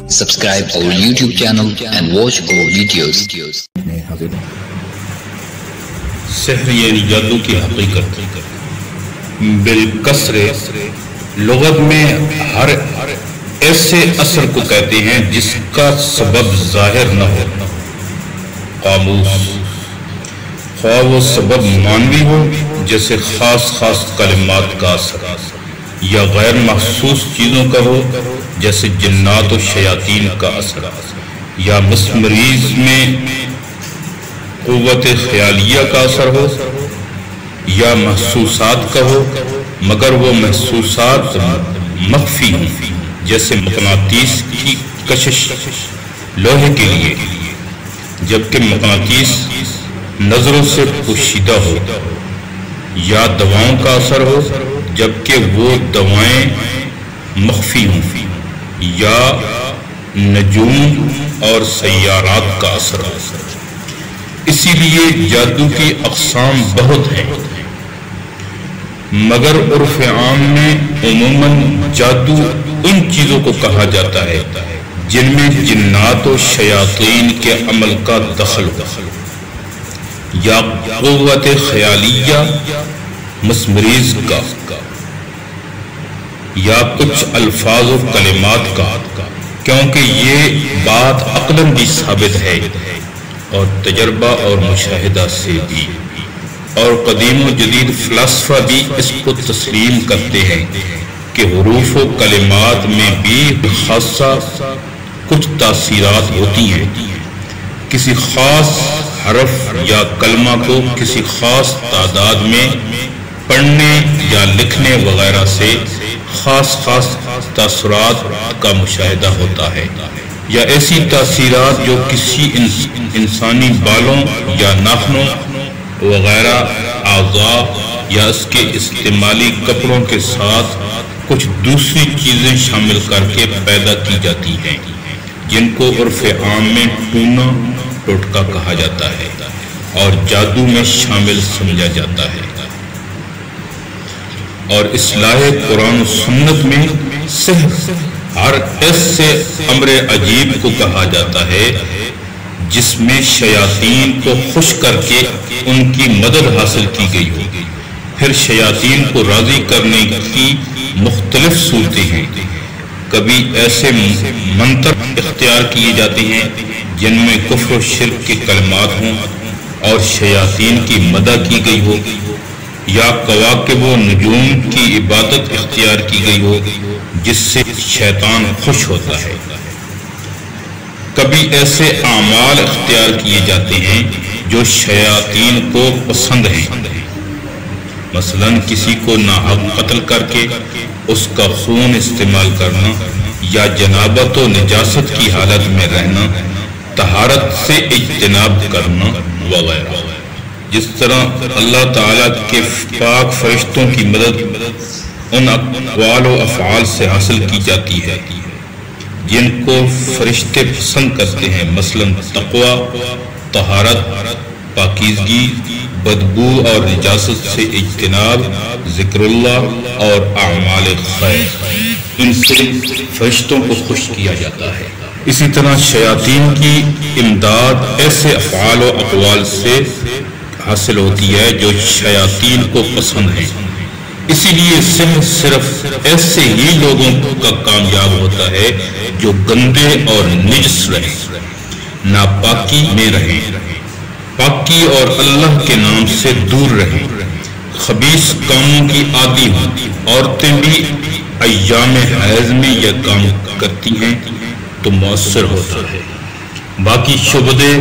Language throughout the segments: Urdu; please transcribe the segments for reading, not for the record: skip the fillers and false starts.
Subscribe our YouTube channel and watch our videos. سحر یعنی جادو کی حقیقت بالکسر لغت میں ہر ایسے اثر کو کہتے ہیں جس کا سبب ظاہر نہ ہو. قاموس خواہ وہ سبب مانوی ہو جیسے خاص کلمات کا اثر، یا غیر محسوس چیزوں کا ہو جیسے جنات و شیاطین کا اثر، یا مسمریز میں قوت خیالیہ کا اثر ہو، یا محسوسات کا ہو مگر وہ محسوسات مخفی ہوں جیسے مقناطیس کی کشش لوہے کے لیے، جبکہ مقناطیس نظروں سے پوشیدہ ہو، یا دواؤں کا اثر ہو جبکہ وہ دوائیں مخفی ہوں، یا نجوم اور سیارات کا اثر ہو. اسی لیے جادو کی اقسام بہت ہیں، مگر عرف عام میں عموماً جادو ان چیزوں کو کہا جاتا ہے جن میں جنات و شیاطین کے عمل کا دخل ہو، یا قوت خیالیہ مسمریز کا، یا کچھ الفاظ و کلمات کا، کیونکہ یہ بات عقلاً بھی ثابت ہے اور تجربہ اور مشاہدہ سے بھی، اور قدیم و جدید فلاسفہ بھی اس کو تسلیم کرتے ہیں کہ حروف و کلمات میں بھی خاصہ کچھ تاثیرات ہوتی ہیں. کسی خاص حرف یا کلمہ کو کسی خاص تعداد میں پڑھنے یا لکھنے وغیرہ سے خاص تاثرات کا مشاہدہ ہوتا ہے، یا ایسی تاثیرات جو کسی انسانی بالوں یا ناخنوں وغیرہ اعضاء یا اس کے استعمالی کپڑوں کے ساتھ کچھ دوسری چیزیں شامل کر کے پیدا کی جاتی ہیں، جن کو عرف عام میں ٹونا ٹوٹکا کہا جاتا ہے اور جادو میں شامل سمجھا جاتا ہے. اور اصلاح قرآن و سنت میں سحر ہر ایسے امر عجیب کو کہا جاتا ہے جس میں شیاطین کو خوش کر کے ان کی مدد حاصل کی گئی ہو. پھر شیاطین کو راضی کرنے کی مختلف صورتیں ہیں. کبھی ایسے منتر اختیار کیے جاتے ہیں جن میں کفر و شرک کے کلمات ہوں اور شیاطین کی مدد کی گئی ہو، یا کواکب و نجوم کی عبادت اختیار کی گئی ہو جس سے شیطان خوش ہوتا ہے. کبھی ایسے اعمال اختیار کیے جاتے ہیں جو شیاطین کو پسند ہیں، مثلا کسی کو ناحق قتل کر کے اس کا خون استعمال کرنا، یا جنابت و نجاست کی حالت میں رہنا، طہارت سے اجتناب کرنا وغیرہ. جس طرح اللہ تعالیٰ کے پاک فرشتوں کی مدد ان اقوال و افعال سے حاصل کی جاتی ہے جن کو فرشتے پسند کرتے ہیں، مثلا تقوی، طہارت، پاکیزگی، بدبو اور نجاست سے اجتناب، ذکر اللہ اور اعمال خیر. ان سے فرشتوں کو خوش کیا جاتا ہے. اسی طرح شیاطین کی امداد ایسے افعال و اقوال سے حاصل ہوتی ہے جو شیاطین کو پسند ہیں. اسی لیے سحر صرف ایسے ہی لوگوں کا کامیاب ہوتا ہے جو گندے اور نجس رہیں، ناپاکی میں رہیں، پاکی اور اللہ کے نام سے دور رہیں، خبیث کاموں کی عادی ہوں. عورتیں بھی ایام حیض میں یہ کام کرتی ہیں تو مؤثر ہوتا ہے. باقی شبدے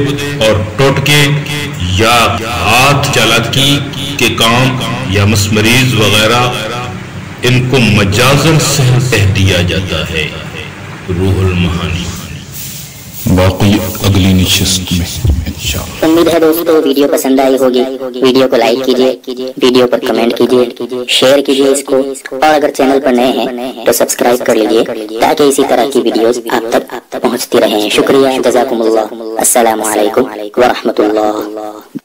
اور ٹوٹکے یا ہاتھ چالاکی کے کام یا مسمریز وغیرہ ان کو مجازن سحر کہہ دیا جاتا ہے. روح المعانی باقی اگلی نشست میں انشاءاللہ. امید ہے دوستو ویڈیو پسند آئی ہوگی. ویڈیو کو لائک کیجئے، ویڈیو پر کمنٹ کیجئے، شیئر کیجئے اس کو، اور اگر چینل پر نئے ہیں تو سبسکرائب کر لیجئے تاکہ اسی طرح کی ویڈیوز آپ تک پہنچتی رہیں. شکریہ، جزاکم اللہ. السلام علیکم ورحمۃ اللہ.